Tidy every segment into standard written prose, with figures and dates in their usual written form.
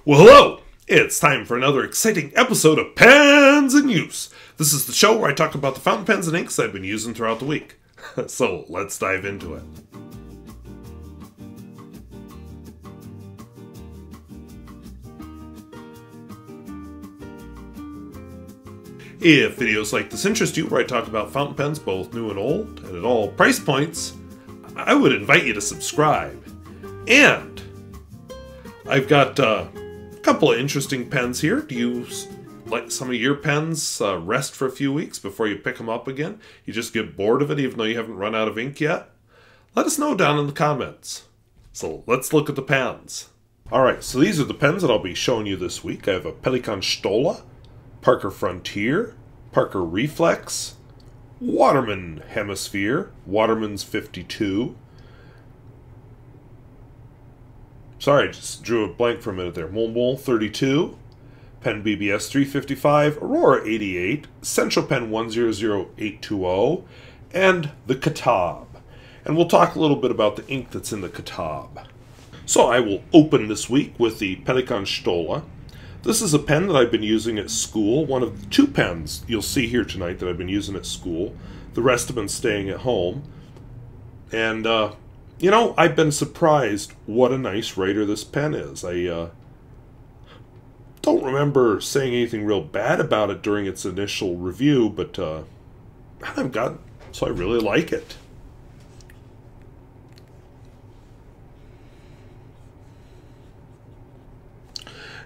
Well, hello! It's time for another exciting episode of Pens in Use. This is the show where I talk about the fountain pens and inks I've been using throughout the week. So, let's dive into it. If videos like this interest you, where I talk about fountain pens both new and old, and at all price points, I would invite you to subscribe. And I've got a couple of interesting pens here. Do you let some of your pens rest for a few weeks before you pick them up again? You just get bored of it even though you haven't run out of ink yet? Let us know down in the comments. So let's look at the pens. Alright, so these are the pens that I'll be showing you this week. I have a Pelikan Stola, Parker Frontier, Parker Reflex, Waterman Hemisphere, Waterman's 52. Sorry, I just drew a blank for a minute there. Montblanc 32, PenBBS 355, Aurora 88, Centropen 100820, and the Katab. And we'll talk a little bit about the ink that's in the Katab. So I will open this week with the Pelikan Stola. This is a pen that I've been using at school. One of the two pens you'll see here tonight that I've been using at school. The rest have been staying at home. And, you know, I've been surprised what a nice writer this pen is. I don't remember saying anything real bad about it during its initial review, but so I really like it.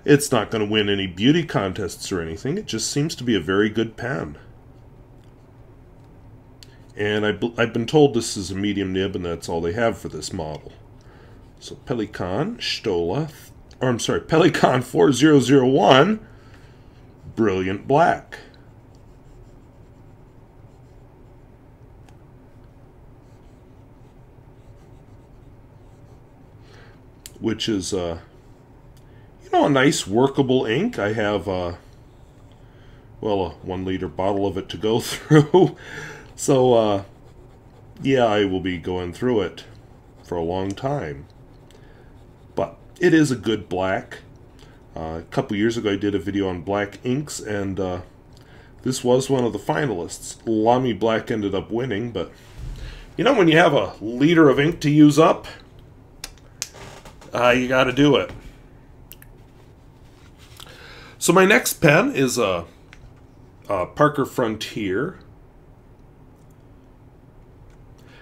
It's not going to win any beauty contests or anything. It just seems to be a very good pen. And I've been told this is a medium nib, and that's all they have for this model. So Pelikan Stola, or I'm sorry, Pelikan 4001, Brilliant Black. Which is, you know, a nice workable ink. I have, well, a 1 liter bottle of it to go through. So, yeah, I will be going through it for a long time. But it is a good black. A couple years ago I did a video on black inks, and this was one of the finalists. Lamy Black ended up winning, but, you know, when you have a liter of ink to use up, you gotta do it. So my next pen is a Parker Frontier.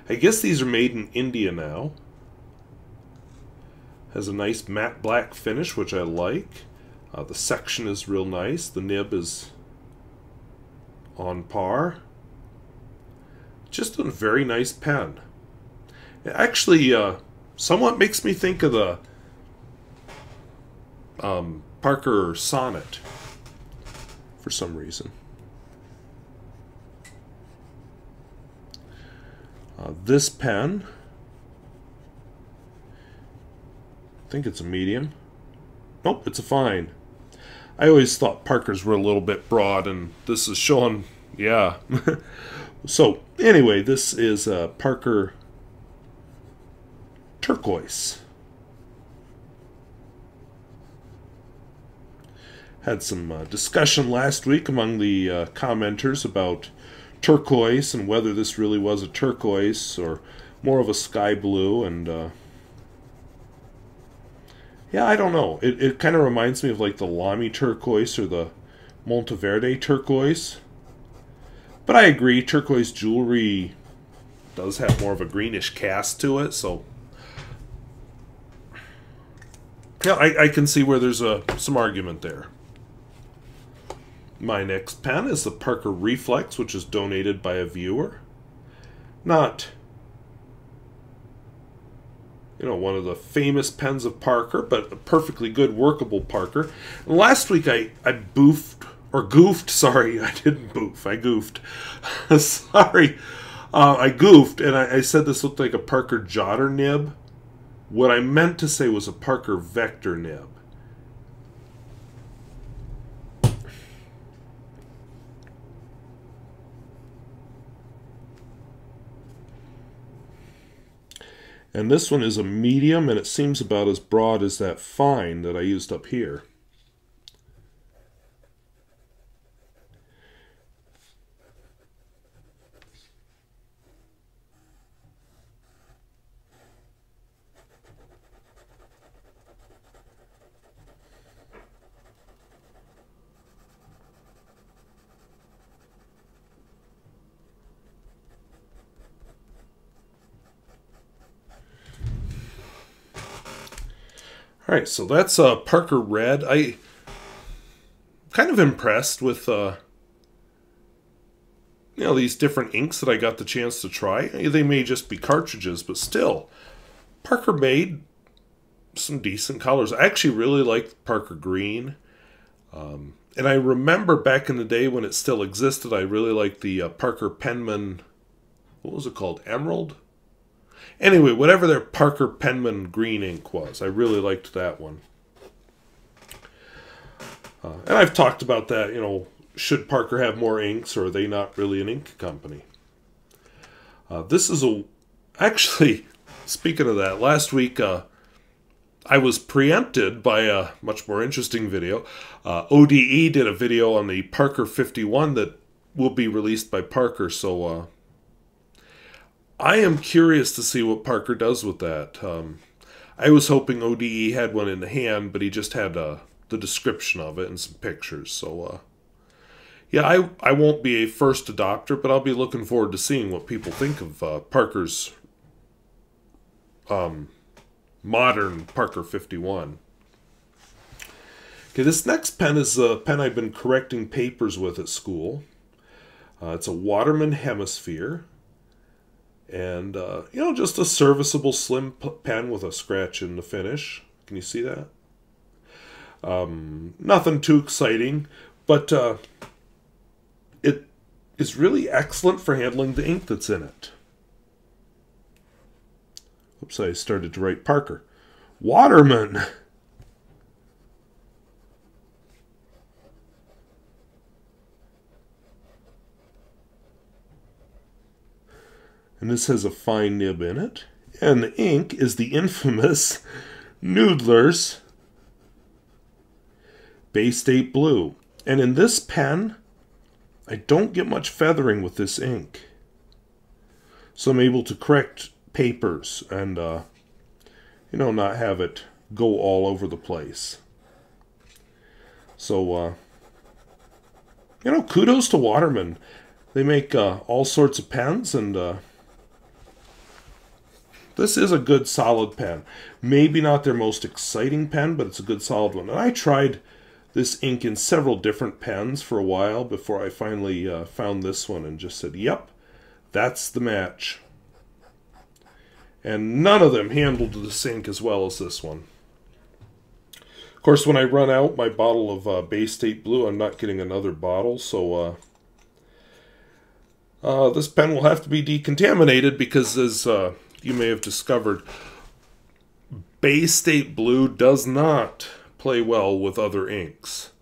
I guess these are made in India now. Has a nice matte black finish, which I like. The section is real nice. The nib is on par. Just a very nice pen. It actually somewhat makes me think of the Parker Sonnet for some reason. This pen, I think it's a medium. Nope, it's a fine. I always thought Parkers were a little bit broad, and this is showing, yeah. So, anyway, this is a Parker Turquoise. Had some discussion last week among the commenters about turquoise and whether this really was a turquoise or more of a sky blue, and yeah, I don't know. It kind of reminds me of like the Lamy turquoise or the Monteverde turquoise. But I agree, turquoise jewelry does have more of a greenish cast to it, so yeah, I can see where there's some argument there. My next pen is the Parker Reflex, which is donated by a viewer. Not, you know, one of the famous pens of Parker, but a perfectly good workable Parker. And last week I goofed, sorry, I didn't boof, I goofed. Sorry, I goofed, and I said this looked like a Parker Jotter nib. What I meant to say was a Parker Vector nib. And this one is a medium, and it seems about as broad as that fine that I used up here. All right, so that's Parker Red. I'm kind of impressed with these different inks that I got the chance to try. They may just be cartridges, but still, Parker made some decent colors. I actually really liked Parker Green, and I remember back in the day when it still existed, I really liked the Parker Penman. What was it called? Emerald. Anyway, whatever their Parker Penman green ink was, I really liked that one. And I've talked about that, should Parker have more inks, or are they not really an ink company? This is actually, speaking of that, last week I was preempted by a much more interesting video. ODE did a video on the Parker 51 that will be released by Parker, so I am curious to see what Parker does with that. I was hoping ODE had one in the hand, but he just had the description of it and some pictures. So, yeah, I won't be a first adopter, but I'll be looking forward to seeing what people think of Parker's modern Parker 51. Okay, this next pen is a pen I've been correcting papers with at school. It's a Waterman Hemisphere. And, just a serviceable slim pen with a scratch in the finish. Can you see that? Nothing too exciting, but it is really excellent for handling the ink that's in it. Oops, I started to write Parker. Waterman! And this has a fine nib in it. And the ink is the infamous Noodler's Baystate Blue. And in this pen, I don't get much feathering with this ink. So I'm able to correct papers and, not have it go all over the place. So, kudos to Waterman. They make all sorts of pens, and this is a good, solid pen. Maybe not their most exciting pen, but it's a good, solid one. And I tried this ink in several different pens for a while before I finally found this one and just said, yep, that's the match. And none of them handled this ink as well as this one. Of course, when I run out my bottle of Baystate Blue, I'm not getting another bottle, so this pen will have to be decontaminated because, as you may have discovered, Baystate Blue does not play well with other inks.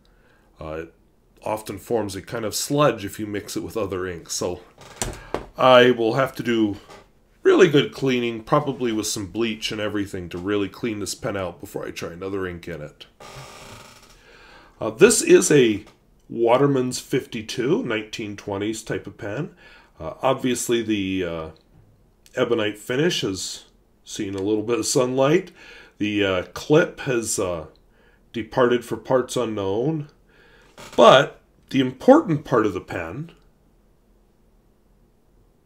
It often forms a kind of sludge if you mix it with other inks. So I will have to do really good cleaning, probably with some bleach and everything, to really clean this pen out before I try another ink in it. This is a Waterman's 52, 1920s type of pen. Obviously the ebonite finish has seen a little bit of sunlight. The clip has departed for parts unknown. But the important part of the pen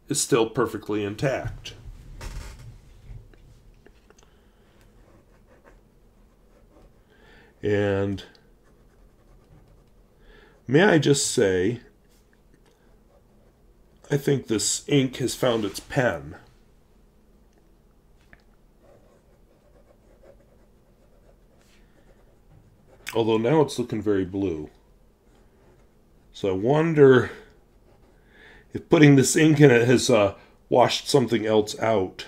is still perfectly intact. And may I just say, I think this ink has found its pen. Although now it's looking very blue. So I wonder if putting this ink in it has washed something else out.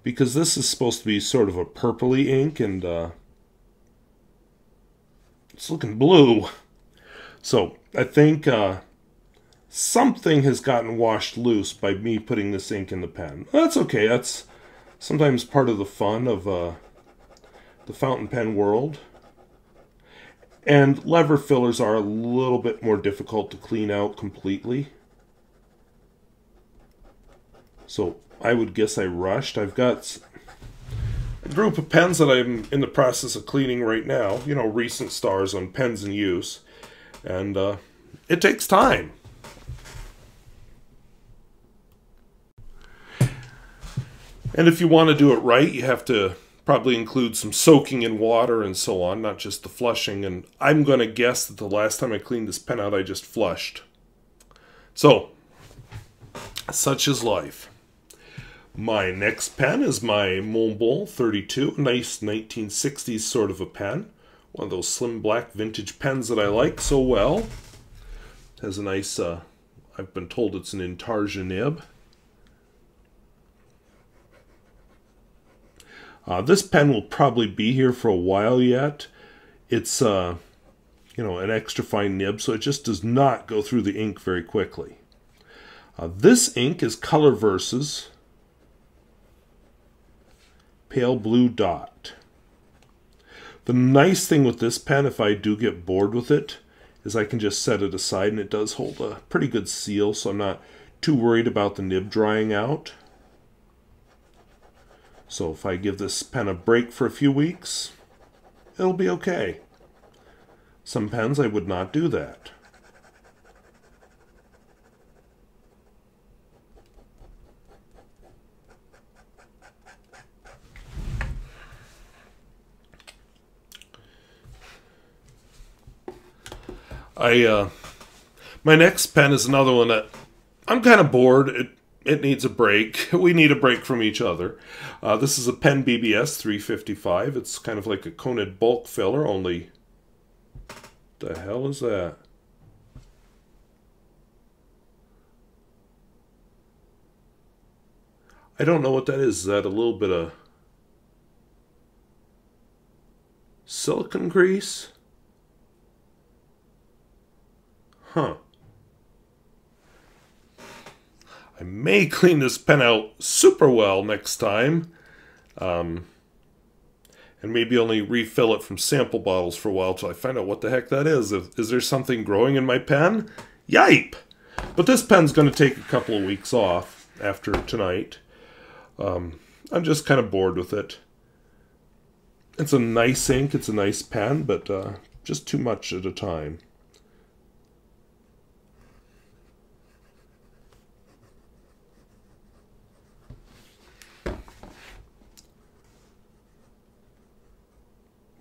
Because this is supposed to be sort of a purpley ink, and it's looking blue. So I think something has gotten washed loose by me putting this ink in the pen. That's okay. That's sometimes part of the fun of the fountain pen world. And lever fillers are a little bit more difficult to clean out completely. So I would guess I rushed. I've got a group of pens that I'm in the process of cleaning right now. You know, recent stars on pens in use. And it takes time. And if you want to do it right, you have to probably include some soaking in water and so on, not just the flushing. And I'm going to guess that the last time I cleaned this pen out, I just flushed. So, such is life. My next pen is my Montblanc 32, a nice 1960s sort of a pen. One of those slim black vintage pens that I like so well. It has a nice, I've been told it's an intarsia nib. This pen will probably be here for a while yet. It's, you know, an extra fine nib, so it just does not go through the ink very quickly. This ink is Colorverse's Pale Blue Dot. The nice thing with this pen, if I do get bored with it, is I can just set it aside, and it does hold a pretty good seal, so I'm not too worried about the nib drying out. So if I give this pen a break for a few weeks, it'll be okay. Some pens I would not do that. My next pen is another one that I'm kind of bored. It needs a break. We need a break from each other. This is a PenBBS 355. It's kind of like a Conid bulk filler, only... The hell is that? I don't know what that is. Is that a little bit of silicone grease? Huh. I may clean this pen out super well next time. And maybe only refill it from sample bottles for a while till I find out what the heck that is. Is there something growing in my pen? Yipe! But this pen's going to take a couple of weeks off after tonight. I'm just kind of bored with it. It's a nice ink, it's a nice pen, but just too much at a time.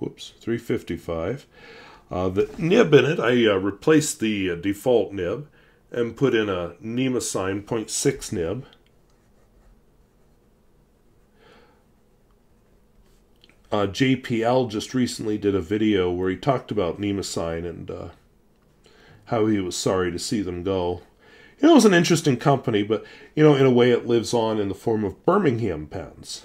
Whoops, 355. The nib in it, I replaced the default nib and put in a Nemosine 0.6 nib. JPL just recently did a video where he talked about Nemosine and how he was sorry to see them go. You know, it was an interesting company, but, you know, in a way it lives on in the form of Birmingham pens.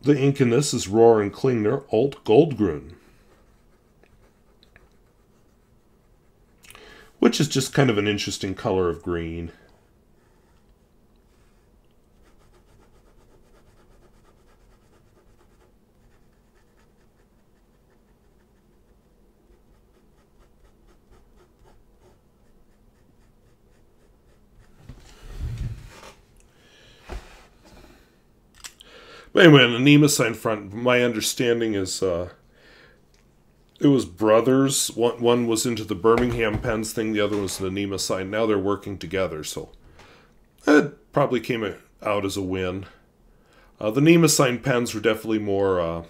The ink in this is Rohrer and Klingner Alt-goldgrün, which is just kind of an interesting color of green. But anyway, on the Nemosine front, my understanding is it was brothers. One was into the Birmingham pens thing, the other was the Nemosine. Now they're working together, so it probably came out as a win. The Nemosine pens were definitely more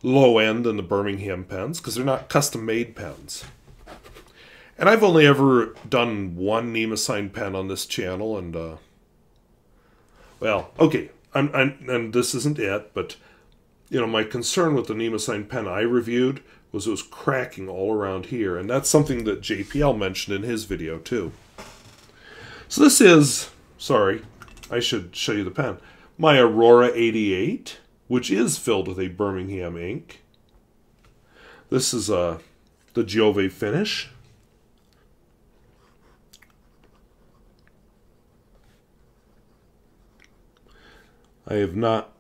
low-end than the Birmingham pens, because they're not custom-made pens. And I've only ever done one Nemosine pen on this channel, and, well, okay. And this isn't it, but, you know, my concern with the Nemosine pen I reviewed was it was cracking all around here, and that's something that JPL mentioned in his video, too. So this is, sorry, I should show you the pen, my Aurora 88, which is filled with a Birmingham ink. This is the Giove finish. I have not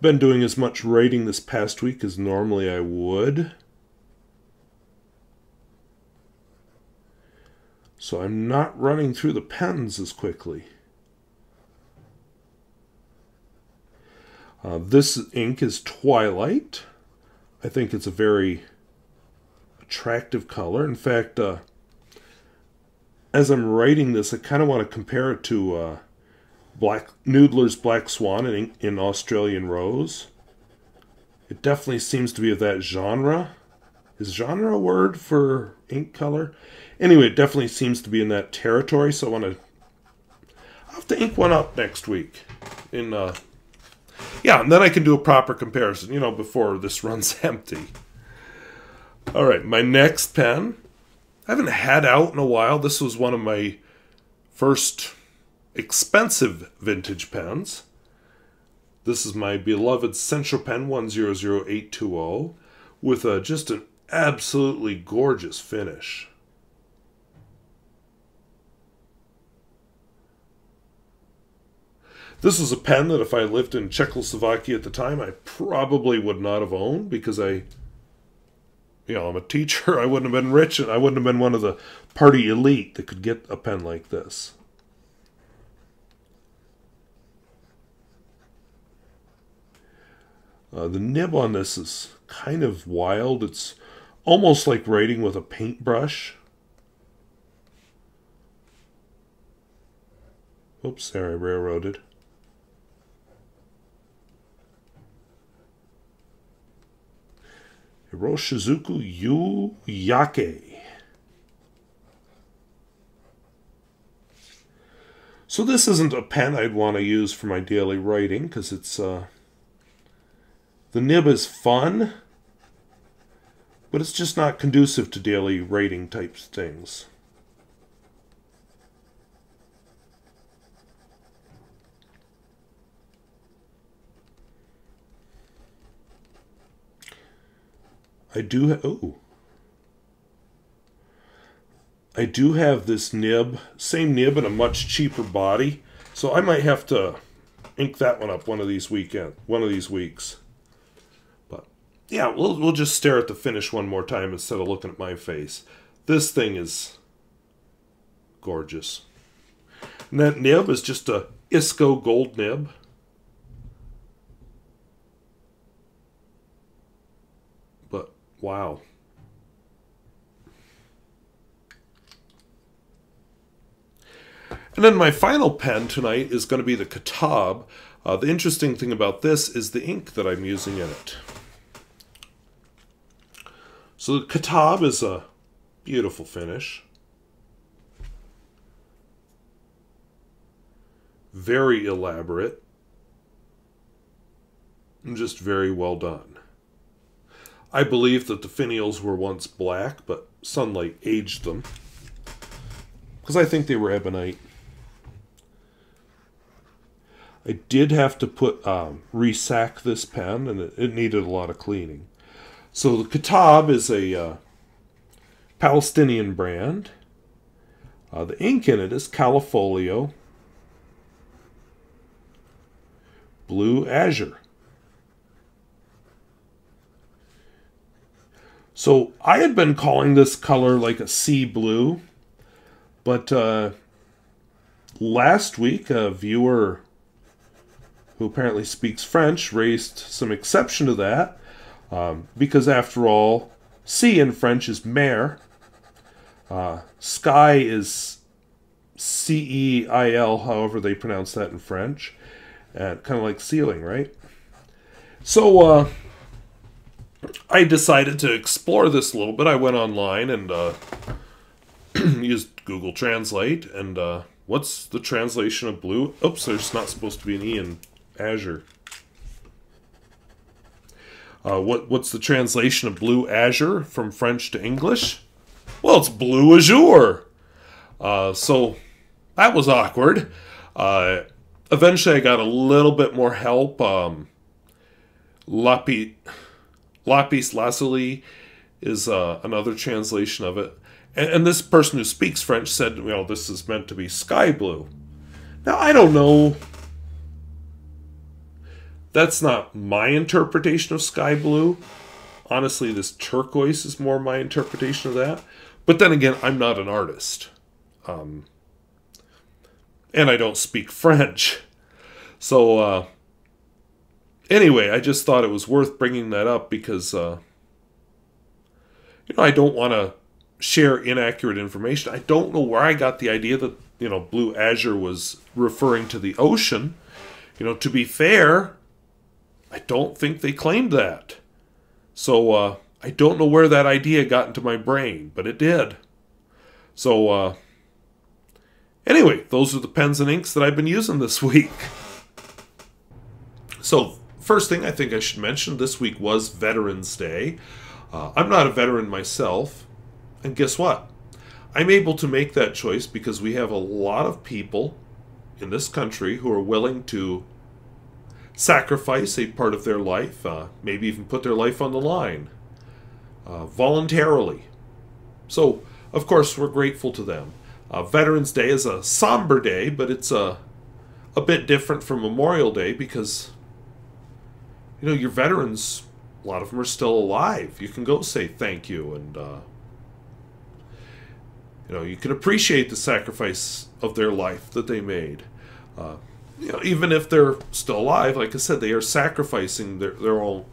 been doing as much writing this past week as normally I would. So I'm not running through the pens as quickly. This ink is Twilight. I think it's a very attractive color. In fact, as I'm writing this, I kind of want to compare it to Noodler's Black Swan in Australian Rose. It definitely seems to be of that genre. Is genre a word for ink color? Anyway, it definitely seems to be in that territory, so I'll have to ink one up next week. Yeah, and then I can do a proper comparison, you know, before this runs empty. Alright, my next pen, I haven't had out in a while. This was one of my first expensive vintage pens. This is my beloved Centropen 100820 with just an absolutely gorgeous finish. This is a pen that if I lived in Czechoslovakia at the time, I probably would not have owned because I'm a teacher. I wouldn't have been rich and I wouldn't have been one of the party elite that could get a pen like this. The nib on this is kind of wild. It's almost like writing with a paintbrush. Oops, there I railroaded. Iroshizuku Yu-yake. So this isn't a pen I'd want to use for my daily writing because it's the nib is fun, but it's just not conducive to daily writing type things. I do have this nib, same nib and a much cheaper body, so I might have to ink that one up one of these weeks. But yeah, we'll just stare at the finish one more time instead of looking at my face. This thing is gorgeous. And that nib is just a ISCO gold nib. But wow. And then my final pen tonight is going to be the Katab. The interesting thing about this is the ink that I'm using in it. So the Katab is a beautiful finish. Very elaborate. And just very well done. I believe that the finials were once black, but sunlight aged them. Because I think they were ebonite. I did have to resack this pen, and it needed a lot of cleaning. So the Katab is a Palestinian brand. The ink in it is Callifolio Bleu Azure. So I had been calling this color like a sea blue, but last week a viewer who apparently speaks French raised some exception to that, because after all, sea in French is mer, sky is C-E-I-L, however they pronounce that in French, kind of like ceiling, right? So I decided to explore this a little bit. I went online and used Google Translate, and what's the translation of blue? Oops, there's not supposed to be an E in Azure. What's the translation of Bleu Azure from French to English? Well, it's Bleu Azure. So that was awkward. Eventually I got a little bit more help. Lapis lazuli is another translation of it. And this person who speaks French said, well, this is meant to be sky blue. Now, I don't know. That's not my interpretation of sky blue. Honestly, this turquoise is more my interpretation of that. But then again, I'm not an artist. And I don't speak French. So, anyway, I just thought it was worth bringing that up because, I don't want to share inaccurate information. I don't know where I got the idea that, Blue Azure was referring to the ocean. To be fair, I don't think they claimed that. So, I don't know where that idea got into my brain, but it did. So, anyway, those are the pens and inks that I've been using this week. So, first thing I think I should mention, this week was Veterans Day. I'm not a veteran myself, and guess what? I'm able to make that choice because we have a lot of people in this country who are willing to sacrifice a part of their life, maybe even put their life on the line, voluntarily. So, of course, we're grateful to them. Veterans Day is a somber day, but it's a bit different from Memorial Day because, your veterans, a lot of them are still alive. You can go say thank you, and, you can appreciate the sacrifice of their life that they made. Even if they're still alive, like I said, they are sacrificing their own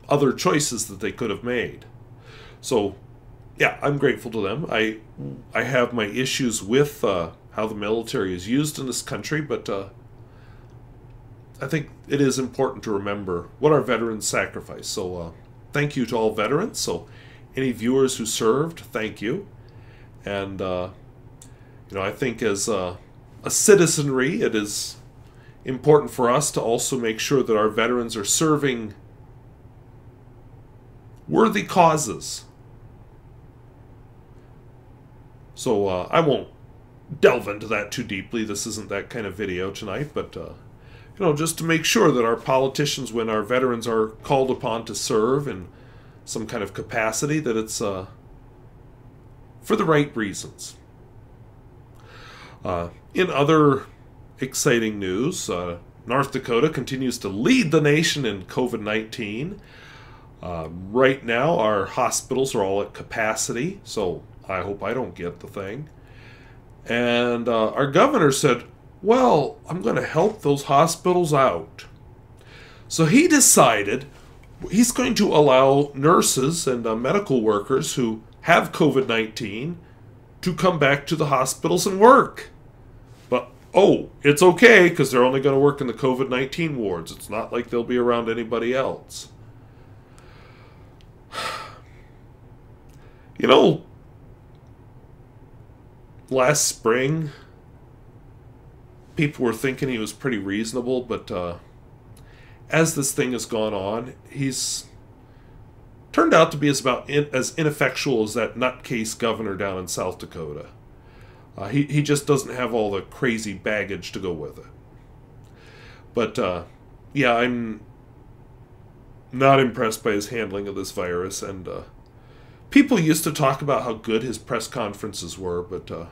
other choices that they could have made. So, yeah, I'm grateful to them. I have my issues with how the military is used in this country, but I think it is important to remember what our veterans sacrificed. So, thank you to all veterans. So, any viewers who served, thank you. And, I think as a citizenry, it is important for us to also make sure that our veterans are serving worthy causes. So I won't delve into that too deeply. This isn't that kind of video tonight, but just to make sure that our politicians, when our veterans are called upon to serve in some kind of capacity, that it's for the right reasons. In other exciting news, North Dakota continues to lead the nation in COVID-19. Right now, our hospitals are all at capacity, so I hope I don't get the thing. And our governor said, well, I'm going to help those hospitals out. So he decided he's going to allow nurses and medical workers who have COVID-19 to come back to the hospitals and work. But, it's okay, because they're only going to work in the COVID-19 wards. It's not like they'll be around anybody else. Last spring, people were thinking he was pretty reasonable, but as this thing has gone on, he's turned out to be as ineffectual as that nutcase governor down in South Dakota. He just doesn't have all the crazy baggage to go with it. But, yeah, I'm not impressed by his handling of this virus, and people used to talk about how good his press conferences were, but I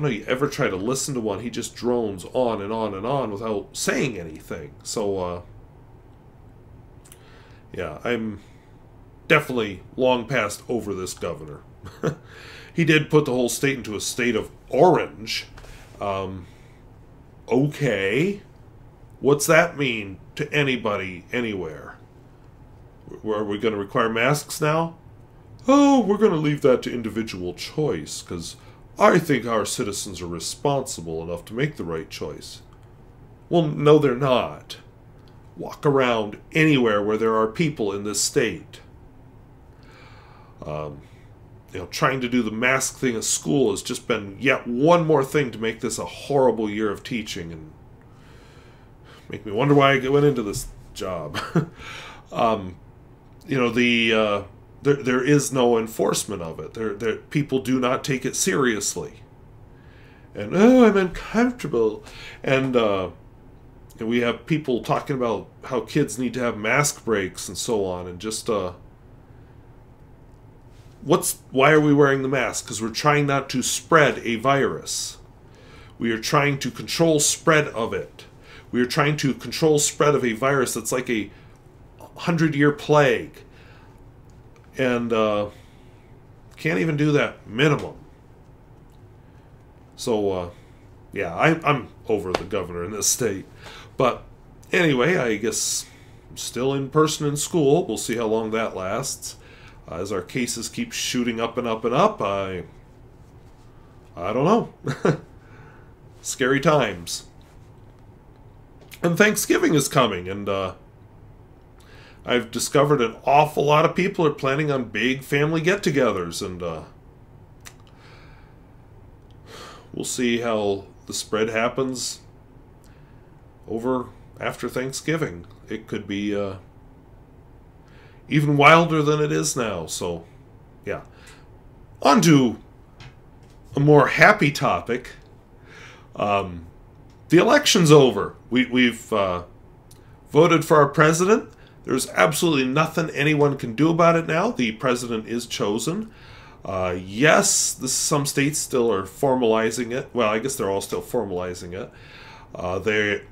don't know, you ever try to listen to one, he just drones on and on and on without saying anything. So, yeah, I'm definitely long past over this governor. He did put the whole state into a state of orange. Okay. What's that mean to anybody, anywhere? Are we going to require masks now? Oh, we're going to leave that to individual choice, because I think our citizens are responsible enough to make the right choice. Well, no, they're not. Walk around anywhere where there are people in this state. Trying to do the mask thing at school has just been yet one more thing to make this a horrible year of teaching, and make me wonder why I went into this job. There is no enforcement of it. People do not take it seriously. And, I'm uncomfortable. And we have people talking about how kids need to have mask breaks and so on. And just, why are we wearing the mask? Because we're trying not to spread a virus. We are trying to control spread of it. We are trying to control spread of a virus that's like a 100-year plague. And can't even do that minimum. So, yeah, I'm over the governor in this state. But anyway, I guess I'm still in person in school. We'll see how long that lasts. As our cases keep shooting up and up and up, I don't know. Scary times. And Thanksgiving is coming, and I've discovered an awful lot of people are planning on big family get-togethers, and we'll see how the spread happens over after Thanksgiving. It could be even wilder than it is now. So, yeah. On to a more happy topic. The election's over. We've voted for our president. There's absolutely nothing anyone can do about it now. The president is chosen. Yes, some states still are formalizing it. Well, I guess they're all still formalizing it.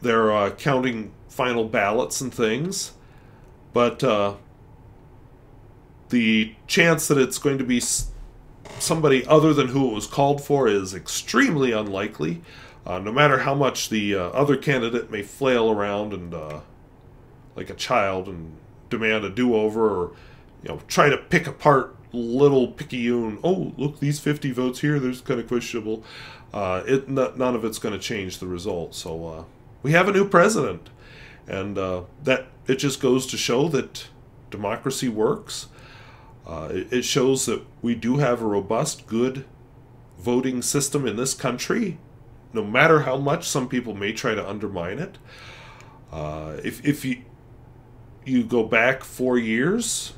They're counting final ballots and things. But the chance that it's going to be somebody other than who it was called for is extremely unlikely. No matter how much the other candidate may flail around and like a child and demand a do-over, or try to pick apart little picayune. Oh, look, these 50 votes here, there's kind of questionable. None of it's going to change the result. So we have a new president, and that it just goes to show that democracy works. It shows that we do have a robust, good voting system in this country, no matter how much some people may try to undermine it. If you go back 4 years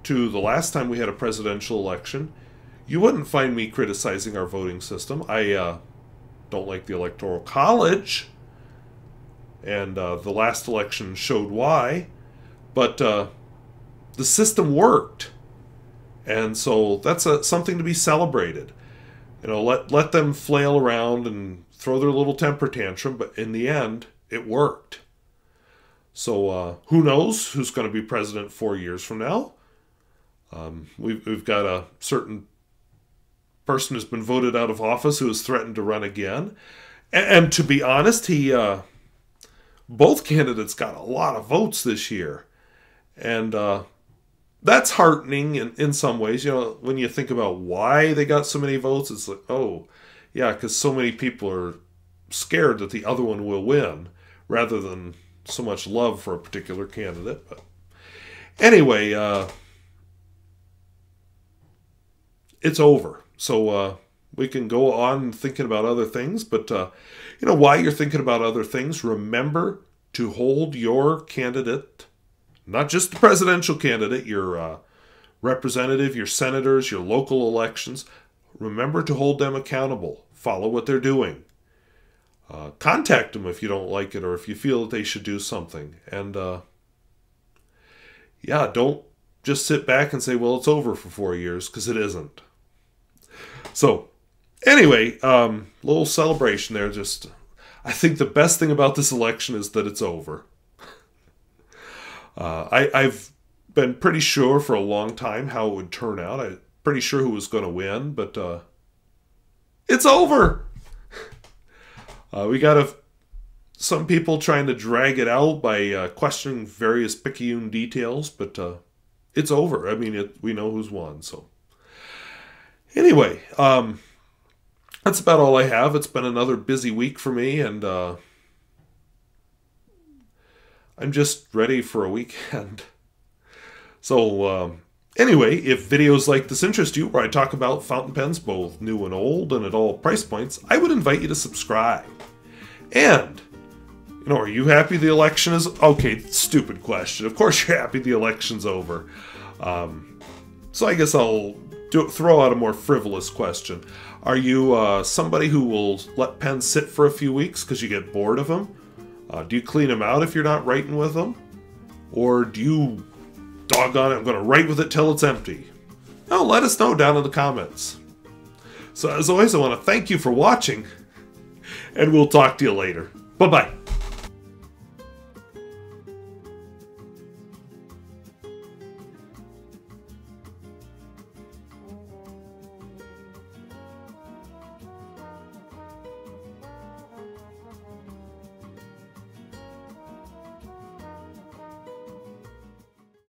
to the last time we had a presidential election, you wouldn't find me criticizing our voting system. I don't like the Electoral College, and the last election showed why, but the system worked. And so that's something to be celebrated. Let them flail around and throw their little temper tantrum, but in the end, it worked. So who knows who's going to be president 4 years from now? We've got a certain person who's been voted out of office who has threatened to run again. And to be honest, both candidates got a lot of votes this year. And that's heartening in some ways. When you think about why they got so many votes, it's like, oh, yeah, because so many people are scared that the other one will win, rather than so much love for a particular candidate. But anyway, it's over. So we can go on thinking about other things. But, while you're thinking about other things, remember to hold your candidate, not just the presidential candidate, your representative, your senators, your local elections. Remember to hold them accountable. Follow what they're doing. Contact them if you don't like it, or if you feel that they should do something. And, yeah, don't just sit back and say, well, it's over for 4 years, because it isn't. So, anyway, little celebration there. I think the best thing about this election is that it's over. I've been pretty sure for a long time how it would turn out. I'm pretty sure who was going to win, but it's over. We got some people trying to drag it out by questioning various picayune details, but it's over. I mean, we know who's won. So anyway, that's about all I have. It's been another busy week for me, and I'm just ready for a weekend. So anyway, if videos like this interest you, where I talk about fountain pens, both new and old, and at all price points, I would invite you to subscribe. And, are you happy the election is... Okay, stupid question. Of course you're happy the election's over. So I guess I'll throw out a more frivolous question. Are you somebody who will let pens sit for a few weeks because you get bored of them? Do you clean them out if you're not writing with them? Or do you, doggone it, I'm going to write with it till it's empty? No, let us know down in the comments. So as always, I want to thank you for watching. and we'll talk to you later. Bye-bye.